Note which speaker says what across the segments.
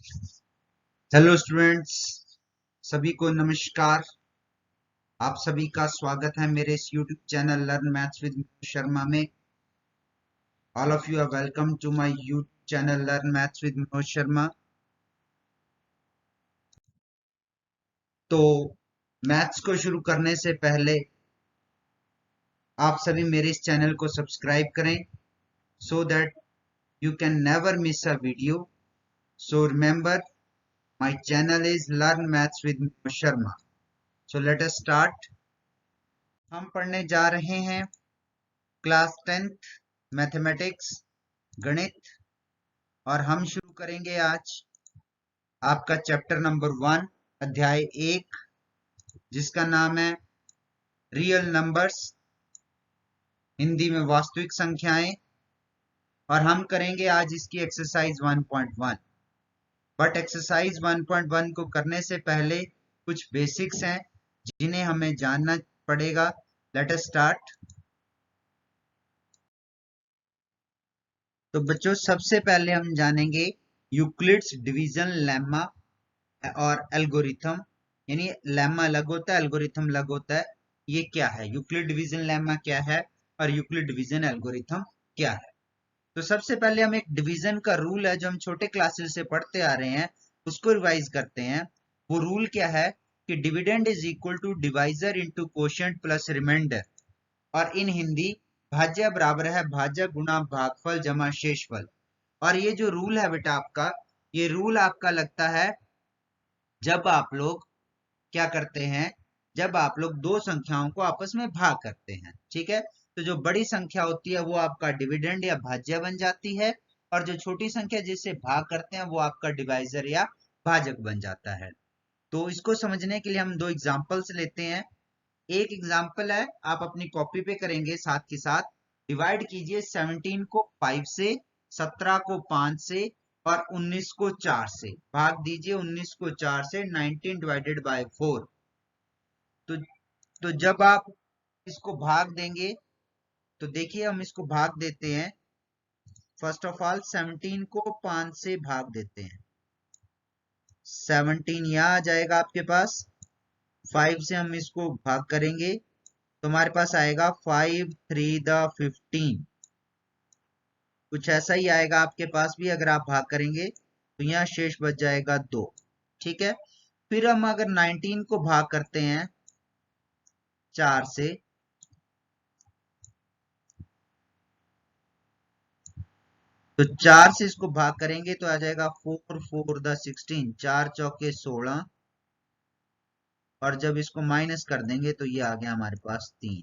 Speaker 1: Hello students, सभी को नमस्कार। आप सभी का स्वागत है मेरे इस YouTube channel learn maths with Sharma में। All of you are welcome to my YouTube channel learn maths with Manoj Sharma. तो मैथ्स को शुरू करने से पहले आप सभी मेरे इस चैनल को सब्सक्राइब करें so that you can never miss a video. So remember, my channel is learn maths with Manoj Sharma. So let us start. हम पढ़ने जा रहे हैं क्लास 10th मैथमेटिक्स, गणित। और हम शुरू करेंगे आज आपका चैप्टर नंबर 1, अध्याय 1, जिसका नाम है रियल नंबर्स, हिंदी में वास्तविक संख्याएं। और हम करेंगे आज इसकी एक्सरसाइज 1.1। बट एक्सरसाइज 1.1 को करने से पहले कुछ बेसिक्स हैं जिन्हें हमें जानना पड़ेगा। Late us start. तो बच्चों, सबसे पहले हम जानेंगे यूक्लिड्स डिवीजन लेमा और एल्गोरिथम। यानी लेमा अलग होता है, एल्गोरिथम अलग होता है। ये क्या है, यूक्लिड डिवीजन लेमा क्या है और यूक्लिड डिवीजन एल्गोरिथम क्या है? तो सबसे पहले हम एक डिवीजन का रूल है जो हम छोटे क्लासेस से पढ़ते आ रहे हैं, उसको रिवाइज करते हैं। वो रूल क्या है कि dividend is equal to divisor into quotient plus remainder, और इन हिंदी भाज्य बराबर है भाजक गुणा भागफल जमा शेषफल। और ये जो रूल है बेटा आपका, ये रूल आपका लगता है जब आप लोग क्या करते हैं, जब आप लोग दो संख्याओं को आपस में भाग करते हैं। ठीक है, तो जो बड़ी संख्या होती है वो आपका डिविडेंड या भाज्य बन जाती है, और जो छोटी संख्या जिससे भाग करते हैं वो आपका डिवाइजर या भाजक बन जाता है। तो इसको समझने के लिए हम दो एग्जांपल्स लेते हैं। एक एग्जांपल है, आप अपनी कॉपी पे करेंगे साथ के साथ। डिवाइड कीजिए 17 को 5 से, 17 को 5 से और 19 को 4 से। भाग दीजिए 19 को 4 से, 19 डिवाइडेड बाय 4। तो जब आप इसको भाग देंगे तो देखिए हम इसको भाग देते हैं। फर्स्ट ऑफ ऑल 17 को 5 से भाग देते हैं। 17 यहाँ आ जाएगा आपके पास। 5 से हम इसको भाग करेंगे तो हमारे पास आएगा 5 3 द 15। कुछ ऐसा ही आएगा आपके पास भी अगर आप भाग करेंगे तो यहाँ शेष बच जाएगा 2। ठीक है, फिर हम अगर 19 को भाग करते हैं 4 से, तो 4 से इसको भाग करेंगे तो आ जाएगा 4 4 द 16, 4 चौके 16। और जब इसको माइनस कर देंगे तो ये आ गया हमारे पास 3।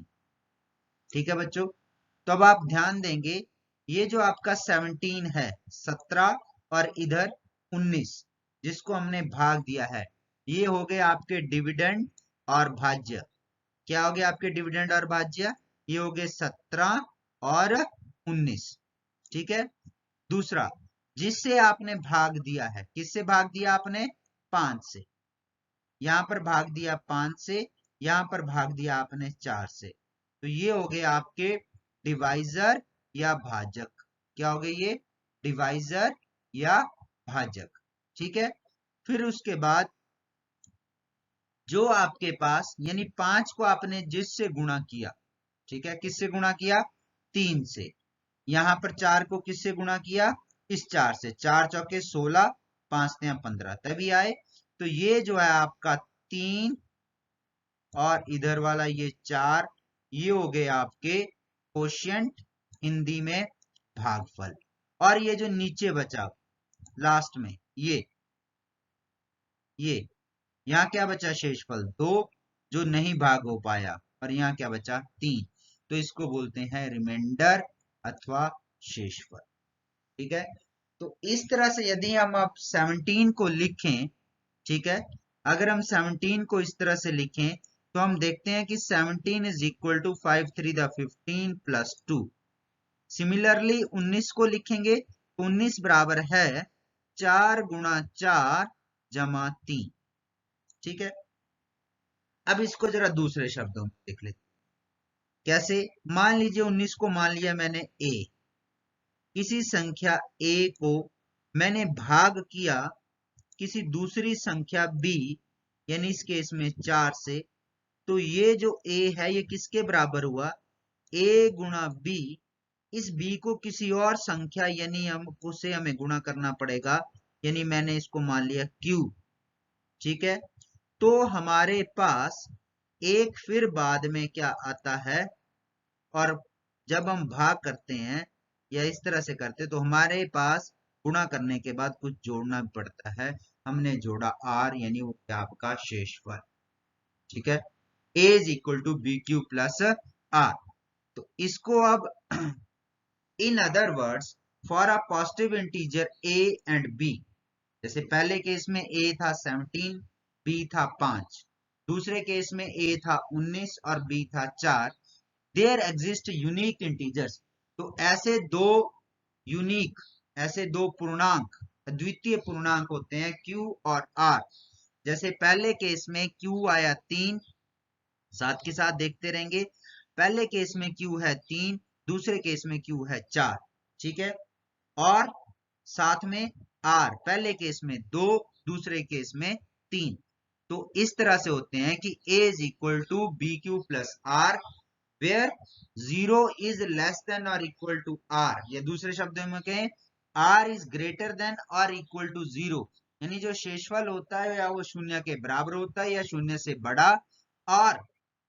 Speaker 1: ठीक है बच्चों, तो अब आप ध्यान देंगे, ये जो आपका 17 है, 17 और इधर 19 जिसको हमने भाग दिया है, ये हो गए आपके डिविडेंड और भाज्य। क्या हो गया आपके डिविडेंड और भाज्य? ये हो गए 17 और 19। ठीक है, दूसरा जिससे आपने भाग दिया है, किससे भाग दिया आपने? 5 से। यहां पर भाग दिया 5 से, यहां पर भाग दिया आपने 4 से। तो ये हो गए आपके डिवाइजर या भाजक। क्या हो गए ये? डिवाइजर या भाजक। ठीक है, फिर उसके बाद जो आपके पास, यानी 5 को आपने जिससे गुणा किया, ठीक है, किससे गुणा किया? 3 से। यहां पर 4 को किससे गुणा किया? इस 4 से। 4 चौके 16, 5 ने 15 तभी आए। तो ये जो है आपका 3 और इधर वाला ये 4, ये हो गए आपके कोशिएंट, हिंदी में भागफल। और ये जो नीचे बचा लास्ट में, ये यहाँ क्या बचा? शेषफल 2 जो नहीं भाग हो पाया, और यहाँ क्या बचा? 3। तो इसको बोलते हैं रिमाइंडर अथवा शेषफल। ठीक है, तो इस तरह से यदि हम अब 17 को लिखें, ठीक है, अगर हम 17 को इस तरह से लिखें तो हम देखते हैं कि 17 is equal to 5 3 the 15 plus 2। Similarly 19 को लिखेंगे तो 19 बराबर है 4 गुणा 4 जमा 3। ठीक है, अब इसको जरा दूसरे शब्दों में देख लेते हैं। कैसे? मान लीजिए 19 को मान लिया मैंने a, किसी संख्या a को मैंने भाग किया किसी दूसरी संख्या b, यानी इस केस में 4 से, तो ये जो a है ये किसके बराबर हुआ, a गुणा b। इस b को किसी और संख्या यानी हमें गुणा करना पड़ेगा, यानी मैंने इसको मान लिया q। ठीक है, तो हमारे पास एक फिर बाद में क्या आता है, और जब हम भाग करते हैं या इस तरह से करते तो हमारे पास गुणा करने के बाद कुछ जोड़ना भी पड़ता है। हमने जोड़ा r, यानी वो क्या आपका शेषफल। ठीक है, a is equal to B Q plus r। तो इसको अब in other words, for a positive integer a and b, जैसे पहले केस में a था 17, b था 5, दूसरे केस में a था 19 और b था 4, देयर एग्जिस्ट यूनिक इंटीजर्स। तो ऐसे दो पूर्णांक, अद्वितीय पूर्णांक होते हैं q और r। जैसे पहले केस में q आया 3, साथ के साथ देखते रहेंगे, पहले केस में q है 3, दूसरे केस में q है 4। ठीक है, और साथ में r, पहले केस में 2, दूसरे केस में 3। तो इस तरह से होते हैं कि a is equal to B Q plus R, where 0 is less than और इक्वल टू r, या दूसरे शब्दों में कहें r इज ग्रेटर देन और इक्वल टू 0, यानी जो शेषफल होता है या वो शून्य के बराबर होता है या शून्य से बड़ा और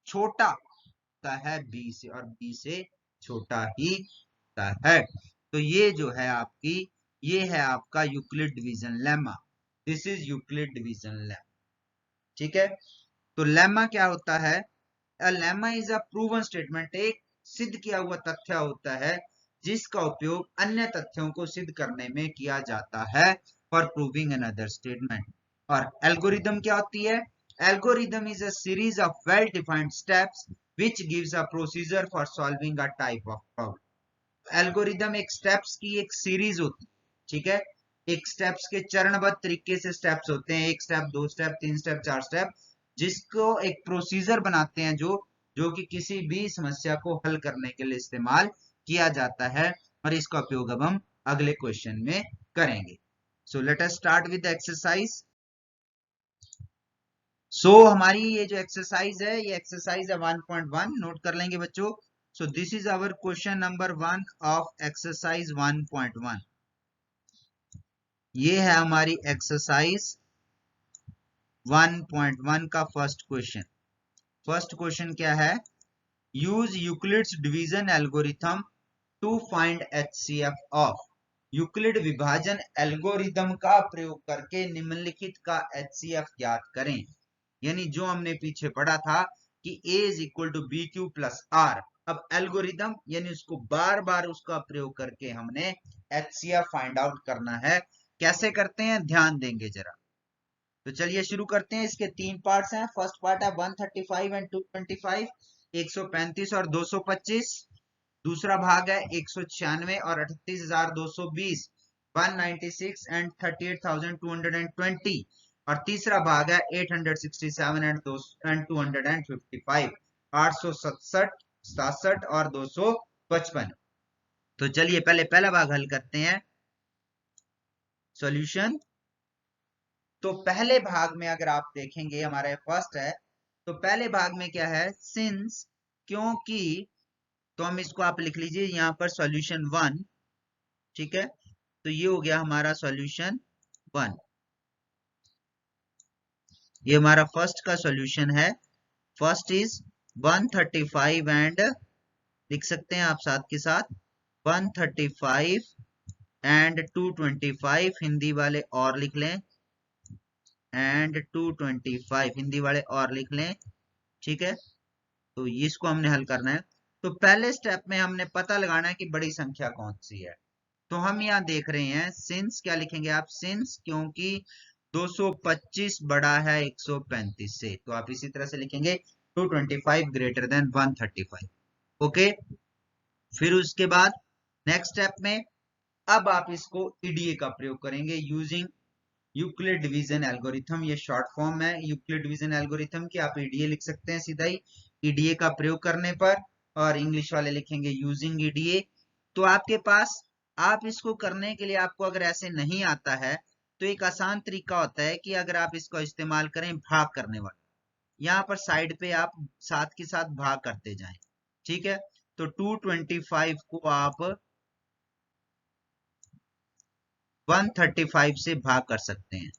Speaker 1: छोटा होता है b से, और b से छोटा ही होता है। तो ये जो है ये है आपका Euclid division lemma. This is Euclid division lemma. ठीक है, तो लेमा क्या होता है, A lemma is a proven statement, एक सिद्ध किया हुआ तथ्य होता है जिसका उपयोग अन्य तथ्यों को सिद्ध करने में किया जाता है, फॉर प्रूविंग अनदर स्टेटमेंट। और एल्गोरिदम क्या होती है, algorithm is a series of well defined steps which gives a procedure for solving a type of problem. Algorithm एक स्टेप्स की एक सीरीज होती है। ठीक है, एक स्टेप्स के चरणबद्ध तरीके से स्टेप्स होते हैं, 1 स्टेप, 2 स्टेप, 3 स्टेप, 4 स्टेप, जिसको एक प्रोसीजर बनाते हैं जो कि किसी भी समस्या को हल करने के लिए इस्तेमाल किया जाता है। और इसका उपयोग अब हम अगले क्वेश्चन में करेंगे। So let us start with exercise. So हमारी ये जो एक्सरसाइज है, ये एक्सरसाइज है 1.1, नोट कर लेंगे बच्चों। So this is our question number 1 of exercise 1.1। ये है हमारी एक्सरसाइज 1.1 का फर्स्ट क्वेश्चन। फर्स्ट क्वेश्चन क्या है, use Euclid's division algorithm to find HCF of. Euclid विभाजन एल्गोरिथम का प्रयोग करके निम्नलिखित का एचसीएफ ज्ञात करें। यानी जो हमने पीछे पढ़ा था कि a is equal to B Q plus R, अब एल्गोरिथम यानी उसको बार बार उसका प्रयोग करके हमने एचसीएफ फाइंड आउट करना है। कैसे करते हैं ध्यान देंगे जरा। तो चलिए शुरू करते हैं। इसके 3 पार्ट्स हैं। फर्स्ट पार्ट है 135 एंड 225, 135 और 225। दूसरा भाग है 196 और 38,220, 196 एंड 38,220। और तीसरा भाग है 867 एंड 255, 867, 67 और 255। तो चलिए पहले पहला भाग हल करते हैं। सॉल्यूशन। तो पहले भाग में अगर आप देखेंगे, हमारे फर्स्ट है, तो पहले भाग में क्या है, सिंस, क्योंकि, तो हम इसको आप लिख लीजिए यहां पर सॉल्यूशन 1। ठीक है, तो ये हो गया हमारा सॉल्यूशन 1। ये हमारा फर्स्ट का सॉल्यूशन है। फर्स्ट इज 135 एंड, लिख सकते हैं आप साथ के साथ, 135 एंड 225, हिंदी वाले और लिख लें, एंड 225 हिंदी वाले और लिख लें। ठीक है, तो इसको हमने हल करना है। तो पहले स्टेप में हमने पता लगाना है कि बड़ी संख्या कौन सी है। तो हम यहाँ देख रहे हैं सिंस, क्या लिखेंगे आप, सिंस, क्योंकि 225 बड़ा है 135 से, तो आप इसी तरह से लिखेंगे 225 ग्रेटर देन 135। ओके, फिर उसके बाद नेक्स्ट स्टेप में अब आप इसको ईडीए का प्रयोग करेंगे यूजिंग यूक्लिड डिवीजन एल्गोरिथम। ये शॉर्ट फॉर्म है यूक्लिड डिवीजन एल्गोरिथम की, आप ईडीए लिख सकते हैं सीधा ही, ईडीए का प्रयोग करने पर, और इंग्लिश वाले लिखेंगे यूजिंग ईडीए। तो आपके पास, आप इसको करने के लिए आपको अगर ऐसे नहीं आता है तो एक आसान तरीका होता है कि अगर आप इसको इस्तेमाल करें भाग करने वाला, यहाँ पर साइड पे आप साथ के साथ भाग करते जाएं। ठीक है, तो 225 को आप 135 से भाग कर सकते हैं।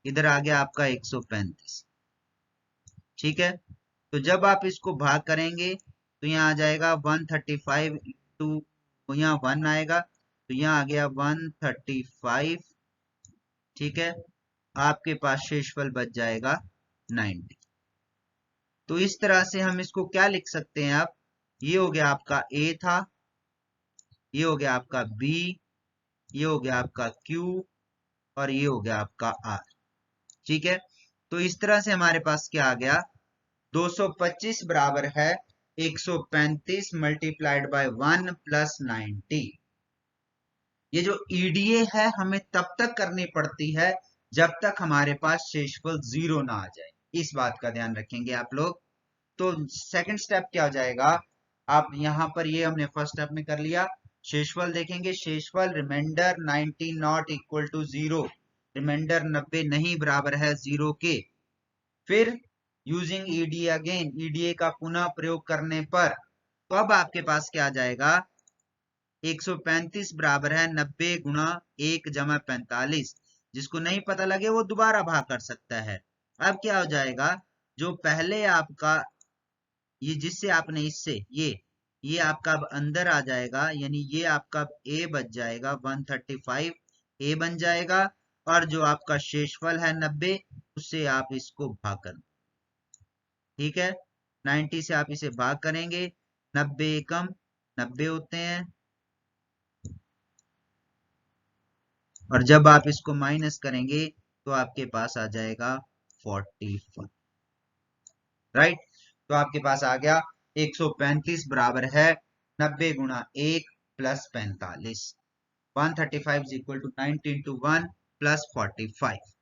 Speaker 1: इधर आ गया आपका 135। ठीक है, तो जब आप इसको भाग करेंगे तो यहाँ आ जाएगा 135 इंटू, यहाँ 1 आएगा तो यहाँ आ गया 135। ठीक है, आपके पास शेषफल बच जाएगा 90। तो इस तरह से हम इसको क्या लिख सकते हैं आप, ये हो गया आपका ए था, ये हो गया आपका बी, ये हो गया आपका क्यू, और ये हो गया आपका आर। ठीक है, तो इस तरह से हमारे पास क्या आ गया, 225 बराबर है 135 मल्टीप्लाइड बाय 1 प्लस 90। ये जो ईडीए है हमें तब तक करनी पड़ती है जब तक हमारे पास शेषफल 0 ना आ जाए, इस बात का ध्यान रखेंगे आप लोग। तो सेकंड स्टेप क्या हो जाएगा, आप यहां पर ये हमने फर्स्ट स्टेप में कर लिया, शेषफल देखेंगे, शेषफल remainder 90 not equal to 0, remainder 90 नहीं बराबर है 0 के। फिर यूजिंग ईडीए अगेन, ईडीए का पुनः प्रयोग करने पर तो अब आपके पास क्या आ जाएगा, 135 बराबर है 90 गुणा 1 जमा 45। जिसको नहीं पता लगे वो दोबारा भाग कर सकता है। अब क्या हो जाएगा, जो पहले आपका ये जिससे आपने इससे ये आपका अब अंदर आ जाएगा, यानी ये आपका ए बच जाएगा 135 ए बन जाएगा, और जो आपका शेषफल है 90 उससे आप इसको भाग कर, ठीक है, 90 से आप इसे भाग करेंगे, 90 एकम 90 होते हैं, और जब आप इसको माइनस करेंगे तो आपके पास आ जाएगा 45। राइट, तो आपके पास आ गया 135 बराबर है 90 गुणा 1 plus 45। 135 equal to 90 into 1 plus 45।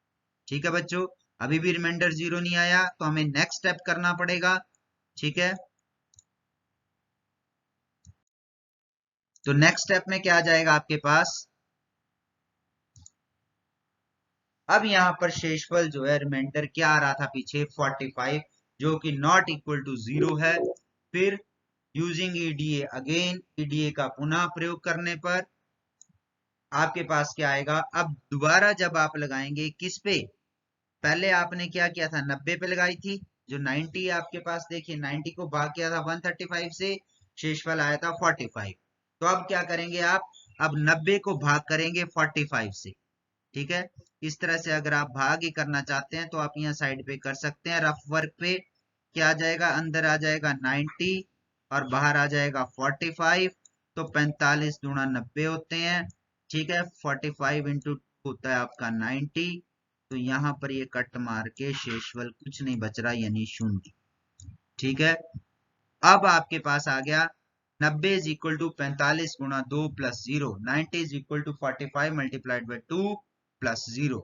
Speaker 1: ठीक है बच्चों, अभी भी रिमाइंडर 0 नहीं आया तो हमें नेक्स्ट स्टेप करना पड़ेगा। ठीक है, तो नेक्स्ट स्टेप में क्या आ जाएगा आपके पास, अब यहां पर शेषफल जो है रिमाइंडर क्या आ रहा था पीछे 45, जो कि नॉट इक्वल टू 0 है। फिर यूजिंग ईडीए अगेन, ईडीए का पुनः प्रयोग करने पर आपके पास क्या आएगा, अब दोबारा जब आप लगाएंगे किस पे, पहले आपने क्या किया था 90 पे लगाई थी, जो 90 आपके पास देखिए 90 को भाग किया था 135 से, शेषफल आया था 45। तो अब क्या करेंगे आप, अब 90 को भाग करेंगे 45 से। ठीक है, इस तरह से अगर आप भाग ही करना चाहते हैं तो आप यहाँ साइड पे कर सकते हैं, रफ वर्क पे क्या आ जाएगा, अंदर आ जाएगा 90 और बाहर आ जाएगा 45, तो 45 गुणा 90 होते हैं। ठीक है, 45 इंटू होता है आपका 90, तो यहाँ पर ये कट मार के शेषफल कुछ नहीं बच रहा, यानी 0। ठीक है, अब आपके पास आ गया 90 इज इक्वल टू 45 गुणा 2 plus 0, 90 is equal to 45 multiplied by 2 plus 0।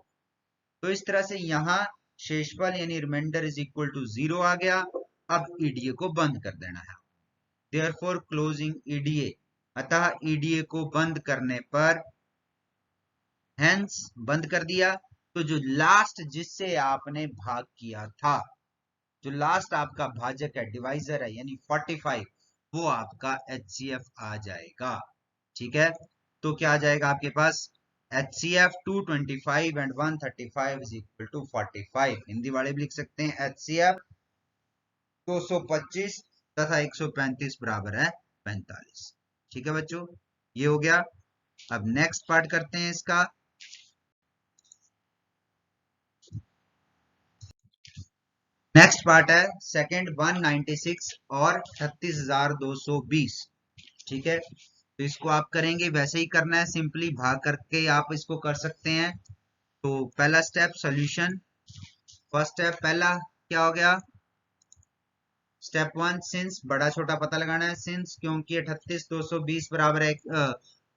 Speaker 1: तो इस तरह से यहाँ शेषफल यानी रिमाइंडर इज इक्वल टू 0 आ गया। अब ईडीए को बंद कर देना है, देयरफॉर क्लोजिंग ईडीए, अतः ईडीए को बंद करने पर, हेंस बंद कर दिया, तो जो लास्ट जिससे आपने भाग किया था, जो लास्ट आपका भाजक है, डिवाइजर है, यानी 45, वो आपका एचसीएफ आ जाएगा। ठीक है, तो क्या आ जाएगा आपके पास, HCF 225 and 135 is equal to 45। Hindi वाले भी लिख सकते हैं HCF 225 तथा 135 बराबर है 45। ठीक है बच्चों, ये हो गया। अब नेक्स्ट पार्ट करते हैं इसका। नेक्स्ट पार्ट है सेकंड 196 और 36,220। ठीक है, तो इसको आप करेंगे वैसे ही करना है, सिंपली भाग करके आप इसको कर सकते हैं। तो पहला स्टेप सॉल्यूशन, फर्स्ट स्टेप पहला क्या हो गया, स्टेप 1 सिंस, बड़ा छोटा पता लगाना है, सिंस क्योंकि 38,220 बराबर है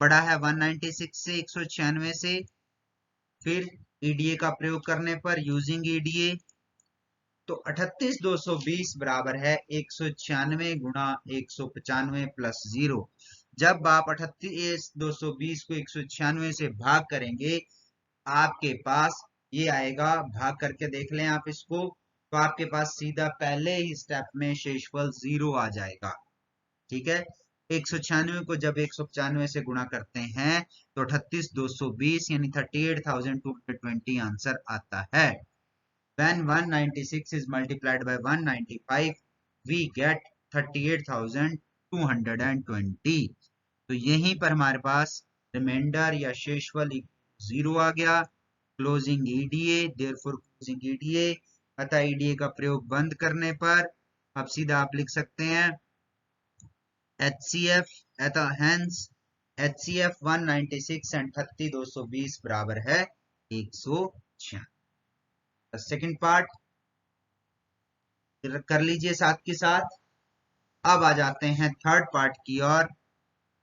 Speaker 1: बड़ा है 196 से, 196 से। फिर ईडीए का प्रयोग करने पर यूजिंग ईडीए, तो 38,220 बराबर है 196 गुणा 195 प्लस 0। जब आप 38,220 को 196 से भाग करेंगे आपके पास ये आएगा, भाग करके देख लें आप इसको, तो आपके पास सीधा पहले ही स्टेप में शेषफल 0 आ जाएगा। ठीक है, 196 को जब 195 से गुणा करते हैं तो 38,220 यानी 38,220 आंसर आता है। When 196 is multiplied by 195, we get 38,220। तो यहीं पर हमारे पास रिमाइंडर या शेषफल 0 आ गया। Closing EDA, therefore closing EDA, अतः ईडीए का प्रयोग बंद करने पर अब सीधा आप लिख सकते हैं HCF, अतः हेंस HCF 196 एंड 30,220 बराबर है 196। सेकेंड पार्ट कर लीजिए साथ के साथ। अब आ जाते हैं थर्ड पार्ट की ओर।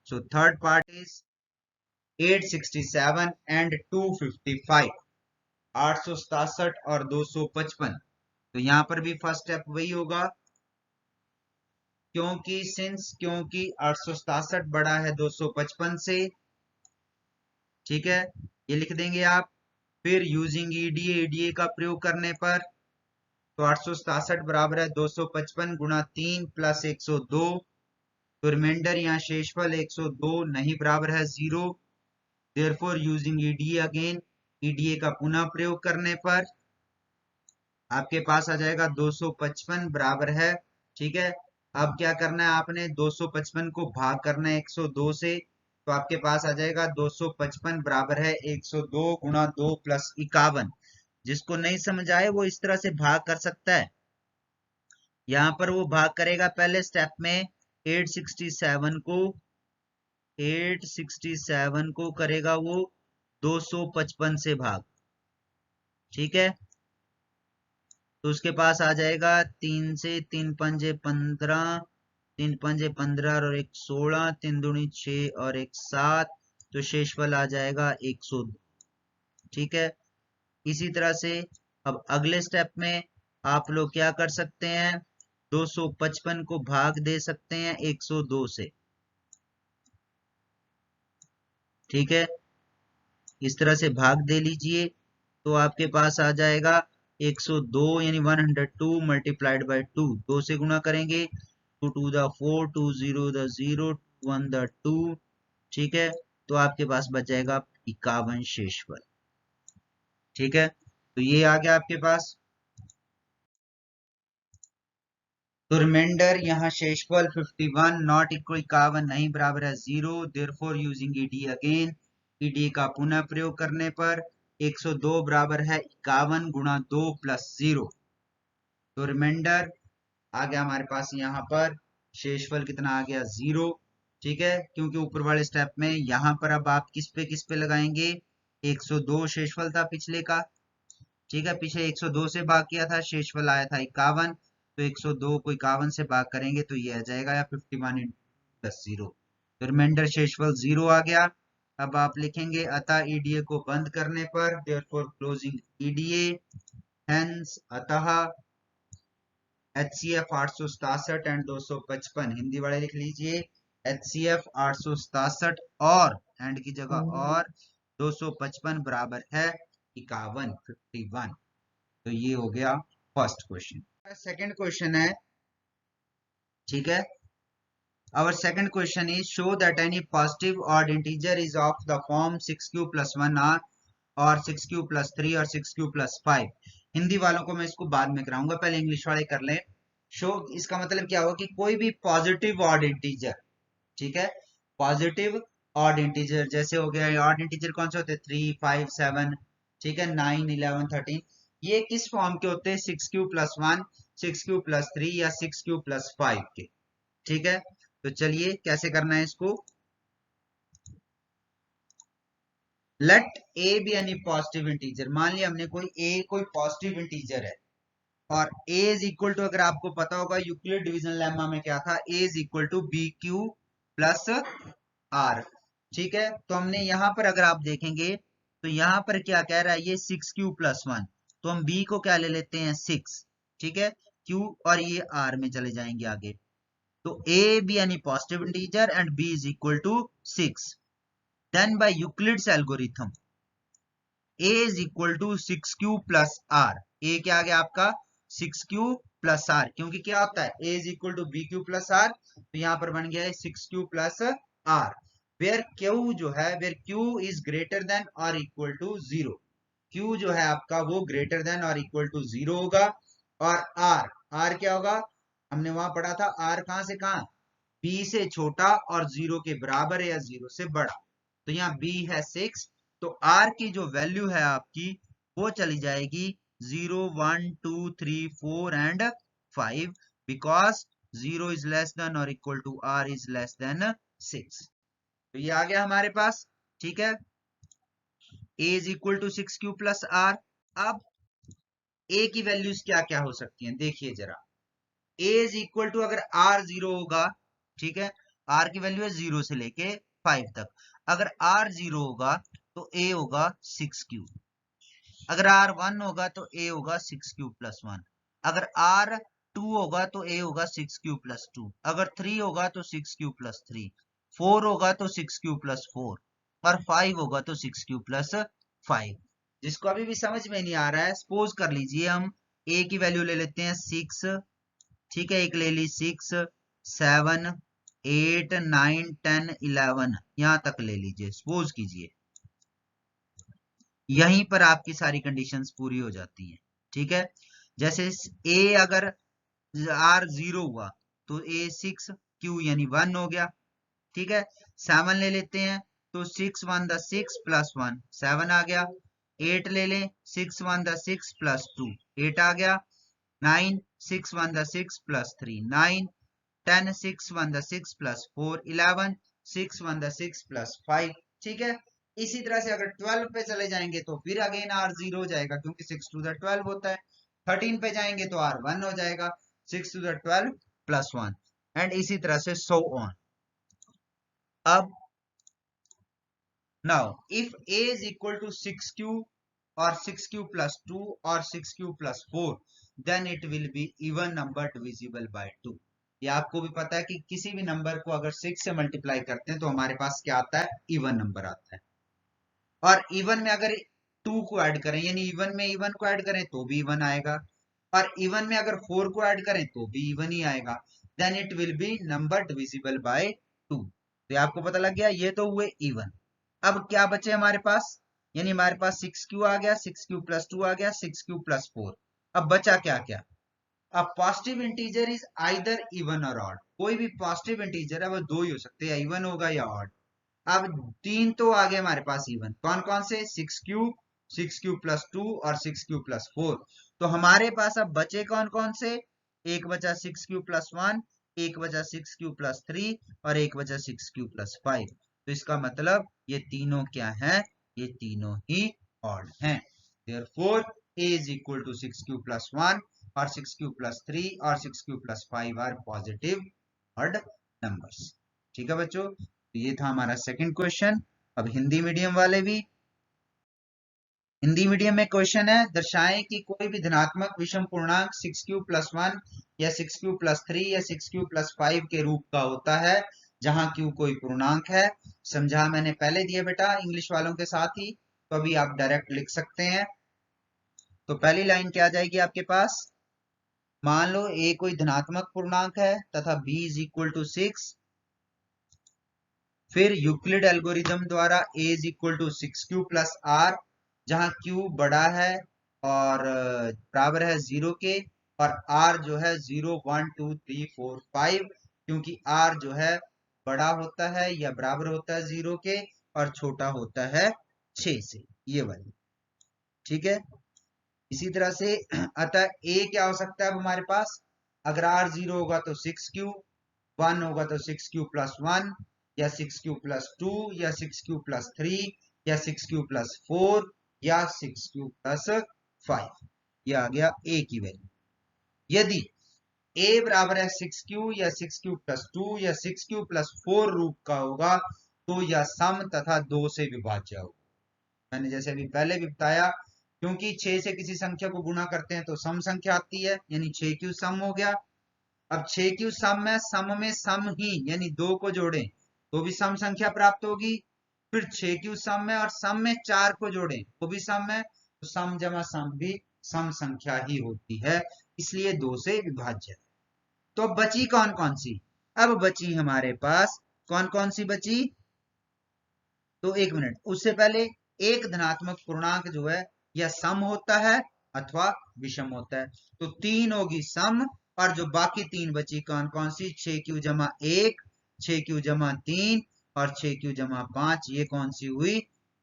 Speaker 1: So third part is 867 and 255, 867 और 255। तो यहां पर भी फर्स्ट स्टेप वही होगा, क्योंकि 867 बड़ा है 255 से। ठीक है, ये लिख देंगे आप। फिर यूजिंग ईडीए, ईडीए का प्रयोग करने पर तो 867 बराबर है 255 गुणा 3 प्लस 102। तो रिमाइंडर यहाँ शेषफल 102 नहीं बराबर है 0। Therefore using EDA again, EDA का पुनः प्रयोग करने पर आपके पास आ जाएगा 255 बराबर है। ठीक है, अब क्या करना है, आपने 255 को भाग करना है 102 से, तो आपके पास आ जाएगा 255 बराबर है 102 गुणा 2 प्लस 51। जिसको नहीं समझ आए वो इस तरह से भाग कर सकता है। यहां पर वो भाग करेगा पहले स्टेप में 867 को करेगा वो 255 से भाग। ठीक है, तो उसके पास आ जाएगा 3 से 3 पंजे 15, 3 पंजे 15 और 1 16, 3 दूनी 6 और 1 7। तो शेषफल आ जाएगा 102। ठीक है, इसी तरह से अब अगले स्टेप में आप लोग क्या कर सकते हैं, 255 को भाग दे सकते हैं 102 से। ठीक है, इस तरह से भाग दे लीजिए, तो आपके पास आ जाएगा 102 यानी 102 मल्टीप्लाइड बाय 2, 2 से गुणा करेंगे, 2 2 द 4, 2 0 द 0, 1 द 2। ठीक है, तो आपके पास बच जाएगा 51 शेषफल। ठीक है, तो ये आ गया आपके पास। तो रिमाइंडर यहाँ शेषफल 51 नॉट इक्वल 51 नहीं बराबर है 0। Therefore using ED again, ED का पुनः प्रयोग करने पर 102 बराबर है 51 गुणा 2 प्लस 0। तो रिमाइंडर आ गया हमारे पास यहाँ पर शेषफल कितना आ गया 0। ठीक है, क्योंकि ऊपर वाले स्टेप में यहाँ पर अब आप किस पे लगाएंगे, 102 शेषफल था पिछले का। ठीक है, पिछले 102 से भाग किया था, शेषफल आया था 51। तो 102 को 51 से भाग करेंगे तो ये आ जाएगा या 51 प्लस 0। तो रिमाइंडर शेषफल 0 आ गया। अब आप लिखेंगे अतः ईडीए को बंद करने पर, देयरफॉर क्लोजिंग ईडीए, हेंस अतः HCF 867 एंड 255, हिंदी वाले लिख लीजिए HCF 867 और एंड की जगह और 255 बराबर है 51, 51। तो ये हो गया फर्स्ट क्वेश्चन। सेकंड क्वेश्चन है, ठीक है, our second question is show that any positive odd integer is of the form 6q plus 1r और 6q plus 3 और 6q plus 5। हिंदी वालों को मैं इसको बाद में कराऊंगा, पहले इंग्लिश वाले कर लें। शो इसका मतलब क्या होगा कि कोई भी पॉजिटिव ऑड इंटीजर, ठीक है, पॉजिटिव ऑड इंटीजर जैसे हो गया, ऑड इंटीजर कौन से होते हैं, 3 5 7, ठीक है, 9 11 13, ये किस फॉर्म के होते हैं, 6q प्लस 1, 6q प्लस 3 या 6q प्लस 5 के। ठीक है, तो चलिए कैसे करना है इसको। Let a be any positive integer, मान लिया हमने कोई पॉजिटिव इंटीजर है और a इज इक्वल टू, अगर आपको पता होगा यूक्लिड डिवीजन लेमा में क्या था, a is equal to B Q plus R. ठीक है, तो हमने यहां पर अगर आप देखेंगे तो यहां पर क्या कह रहा है, ये 6q प्लस 1, तो हम b को क्या ले लेते हैं 6। ठीक है, q और ये r में चले जाएंगे आगे। तो a बी यानी positive integer and b is equal to 6। Then by Euclid's algorithm A is equal to 6q plus R. A क्या आ गया आपका 6q प्लस आर, क्योंकि क्या होता है A is equal to B Q plus R, तो यहां पर बन गया है 6q plus R. Where Q जो है, where Q is greater than और इक्वल टू 0, क्यू जो है आपका वो ग्रेटर देन और इक्वल टू 0 होगा। और आर, आर क्या होगा, हमने वहां पढ़ा था आर कहां से कहां, बी से छोटा और 0 के बराबर है या 0 से बड़ा। तो यहाँ बी है 6, तो आर की जो वैल्यू है आपकी वो चली जाएगी 0 1 2 3 4 and 5, because 0 is less than और equal to R is less than 6। तो ये आ गया हमारे पास, ठीक है। a is equal to 6q plus R. अब a की वैल्यूज क्या क्या हो सकती हैं देखिए जरा। a इज इक्वल टू, अगर r 0 होगा, ठीक है, r की वैल्यू है 0 से लेके 5 तक, अगर r 0 होगा तो a होगा 6q, अगर r 1 होगा तो a होगा 6q प्लस 1, अगर r 2 होगा तो a होगा 6q प्लस 2, अगर 3 होगा तो 6q प्लस 3, 4 होगा तो 6q प्लस 4, और 5 होगा तो 6q प्लस 5। जिसको अभी भी समझ में नहीं आ रहा है, सपोज कर लीजिए हम a की वैल्यू ले लेते हैं 6, ठीक है, एक ले ली 6 7 8 9 10 11, यहां तक ले लीजिए, सपोज कीजिए। यहीं पर आपकी सारी कंडीशंस पूरी हो जाती हैं, ठीक है। जैसे a अगर r 0 हुआ तो a 6 q यानी 1 हो गया, ठीक है। 7 ले लेते हैं तो 6 1 द 6 प्लस 1 7 आ गया। 8 ले लें 6 1 द 6 प्लस 2 8 आ गया। 9 6 1 the 6 plus 3 9, 10 6 1 the 6 plus 4 11, 6 1 the 6 plus 5, ठीक है। इसी तरह से अगर 12 पे चले जाएंगे तो फिर अगेन r 0 हो जाएगा, क्योंकि 6 टू द 12 होता है। 13 पे जाएंगे तो r 1 हो जाएगा, 6 टू द 12 प्लस 1, एंड इसी तरह से सो ऑन। अब now if a is equal to 6q or 6q plus 2 or 6q plus 4, then it will be even number divisible by 2। ये आपको भी पता है कि किसी भी नंबर को अगर 6 से मल्टीप्लाई करते हैं तो हमारे पास क्या आता है, इवन नंबर आता है। और इवन में अगर 2 को ऐड करें, यानी इवन में इवन को ऐड करें तो भी इवन आएगा, और इवन में अगर 4 को ऐड करें तो भी इवन ही आएगा। Then it will be number divisible by 2। तो आपको पता लग गया, ये तो हुए इवन। अब क्या बचे हमारे पास, यानी हमारे पास 6q आ गया, 6q प्लस 2 आ गया, 6q प्लस 4। अब बचा क्या क्या, अब positive integer is either even और ऑड, कोई भी पॉजिटिव इंटीजर है वो दो ही हो सकते हैं, इवन होगा या ऑड। अब 3 तो आ गए हमारे पास इवन, कौन कौन से, 6q, 6q प्लस 2 और 6q प्लस 4। तो हमारे पास अब बचे कौन कौन से, एक बचा 6q प्लस 1, एक बचा 6q प्लस 3 और एक बचा 6q प्लस 5। तो इसका मतलब ये तीनों क्या हैं, ये तीनों ही ऑड हैं। Therefore a is equal to 6q plus 1 और 6q plus 3 और 6q plus 5 are positive odd numbers. ठीक है बच्चों, तो ये था हमारा सेकंड क्वेश्चन। अब हिंदी मीडियम वाले भी, हिंदी मीडियम में क्वेश्चन है, दर्शाएं कि कोई भी धनात्मक विषम पूर्णांक 6q प्लस 1 या 6q प्लस 3 या 6q प्लस 5 के रूप का होता है जहां q कोई पूर्णांक है। समझा मैंने पहले दिया बेटा इंग्लिश वालों के साथ ही, तो अभी आप डायरेक्ट लिख सकते हैं। तो पहली लाइन क्या आ जाएगी आपके पास, मान लो a कोई धनात्मक पूर्णांक है तथा b इज इक्वल टू 6, फिर यूक्लिड एल्गोरिदम द्वारा a is equal to 6q plus R, जहां q बड़ा है और बराबर है 0 के, और r जो है 0 1 2 3 4 5, क्योंकि r जो है बड़ा होता है या बराबर होता है 0 के और छोटा होता है 6 से, ये वाली, ठीक है। इसी तरह से अतः a क्या हो सकता है अब हमारे पास, अगर r 0 होगा तो 6q, 1 होगा तो 6q प्लस 1 या 6q प्लस 2 या 6q प्लस 3 या 6q प्लस 4 या 6q प्लस 5। यह आ गया a की वैल्यू। यदि a बराबर है 6q या 6q प्लस 2 या 6q प्लस 4 रूप का होगा तो यह सम तथा 2 से विभाज्य होगा। मैंने जैसे अभी पहले भी बताया, क्योंकि 6 से किसी संख्या को गुणा करते हैं तो सम संख्या आती है, यानी 6q सम हो गया। अब 6q सम है, सम में सम ही यानी 2 को जोड़ें तो भी सम संख्या प्राप्त होगी, फिर 6q सम है और सम में 4 को जोड़ें वो भी सम है, तो सम जमा सम भी सम संख्या ही होती है, इसलिए 2 से विभाज्य। तो अब बची कौन कौन सी? अब बची हमारे पास कौन कौन सी बची? तो एक मिनट, उससे पहले एक धनात्मक पूर्णांक जो है यह सम होता है अथवा विषम होता है, तो 3 होगी सम, और जो बाकी 3 बची कौन कौन सी? 6q जमा 1, 6q जमा 3 और 6q जमा 5, ये कौन सी हुई?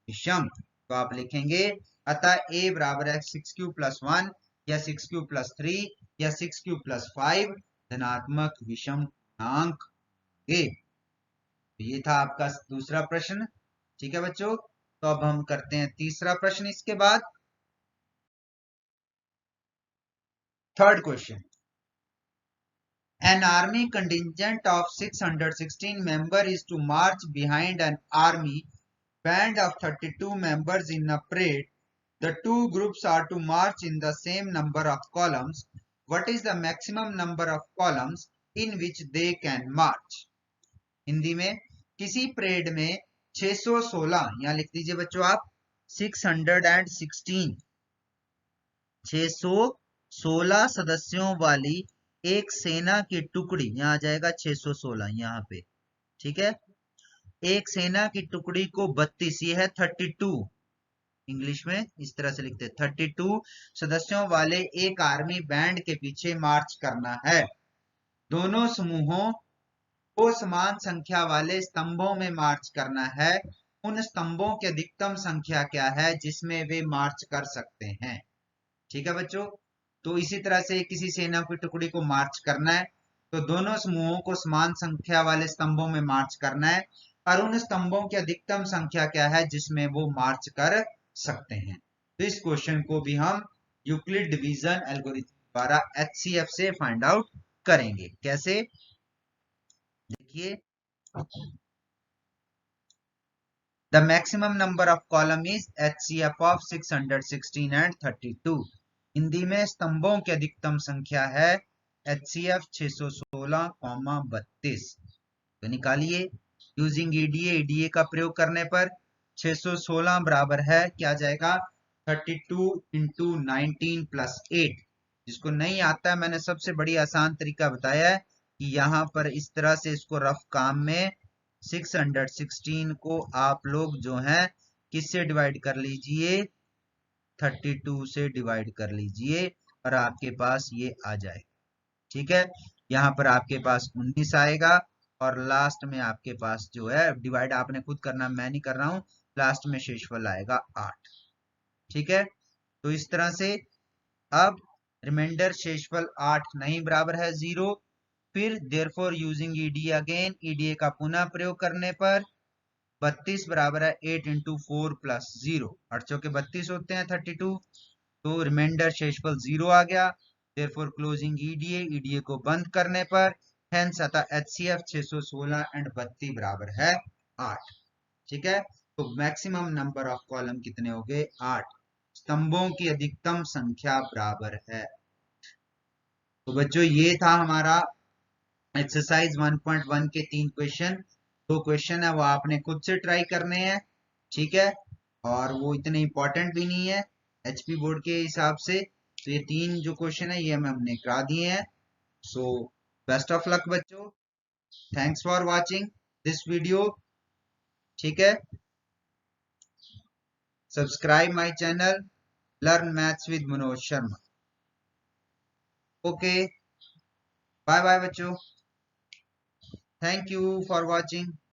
Speaker 1: विषम। तो आप लिखेंगे अतः a बराबर है 6q प्लस 1 या 6q प्लस 3 या 6q प्लस 5 धनात्मक विषम पूर्णांक है। ये था आपका दूसरा प्रश्न। ठीक है बच्चों, तो अब हम करते हैं तीसरा प्रश्न इसके बाद। Third question, an army contingent of 616 members is to march behind an army band of 32 members in a parade. The two groups are to march in the same number of columns. What is the maximum number of columns in which they can march? Hindi में, किसी parade में 616, यहां लिख दीजिए बच्चों आप 616 616 सदस्यों वाली एक सेना की टुकड़ी, यहां आ जाएगा 616 यहाँ पे। ठीक है, एक सेना की टुकड़ी को 32, ये है 32, इंग्लिश में इस तरह से लिखते हैं 32 सदस्यों वाले एक आर्मी बैंड के पीछे मार्च करना है। दोनों समूहों को समान संख्या वाले स्तंभों में मार्च करना है। उन स्तंभों की अधिकतम संख्या क्या है जिसमें वे मार्च कर सकते हैं? ठीक है बच्चों, तो इसी तरह से किसी सेना की टुकड़ी को मार्च करना है, तो दोनों समूहों को समान संख्या वाले स्तंभों में मार्च करना है, और उन स्तंभों की अधिकतम संख्या क्या है जिसमें वो मार्च कर सकते हैं। तो इस क्वेश्चन को भी हम यूक्लिड डिवीजन एल्गोरिथम द्वारा HCF से फाइंड आउट करेंगे। कैसे? देखिए, the maximum number of column is HCF of 616 and 32। Hindi में स्तंभों की अधिकतम संख्या है HCF 616, 32। तो निकालिए यूजिंग EDA का प्रयोग करने पर 616 बराबर है, क्या जाएगा 32 इंटू 19 प्लस 8। जिसको नहीं आता है, मैंने सबसे बड़ी आसान तरीका बताया है कि यहाँ पर इस तरह से इसको रफ काम में 616 को आप लोग जो है किससे डिवाइड कर लीजिए? 32 से डिवाइड कर लीजिए और आपके पास ये आ जाएगा। ठीक है, यहाँ पर आपके पास 19 आएगा और लास्ट में आपके पास जो है, डिवाइड आपने खुद करना, मैं नहीं कर रहा हूं, लास्ट में शेषफल आएगा 8। ठीक है, तो इस तरह से अब रिमाइंडर शेषफल 8 नहीं बराबर है 0। फिर therefore using EDA again, EDA का पुनः प्रयोग करने पर 32 बराबर है 8 इंटू 4 प्लस 0, 8 चौके 32 होते हैं 32, तो रिमाइंडर शेषफल 0 आ गया। देयरफॉर क्लोजिंग EDA को बंद करने पर हेंस अतः HCF 616 एंड 32 बराबर है 8। ठीक है, तो मैक्सिमम नंबर ऑफ कॉलम कितने हो गए? 8। स्तंभों की अधिकतम संख्या बराबर है। तो बच्चों ये था हमारा एक्सरसाइज 1.1 के 3 क्वेश्चन। 2 क्वेश्चन है वो आपने खुद से ट्राई करने हैं। ठीक है, और वो इतने इंपॉर्टेंट भी नहीं है HP बोर्ड के हिसाब से। तो ये 3 जो क्वेश्चन है ये हमने करा दिए हैं। सो बेस्ट ऑफ लक बच्चों, thanks for watching this video. ठीक है, subscribe my channel learn maths with Manoj Sharma. Okay, bye bye बच्चों, थैंक यू फॉर वाचिंग।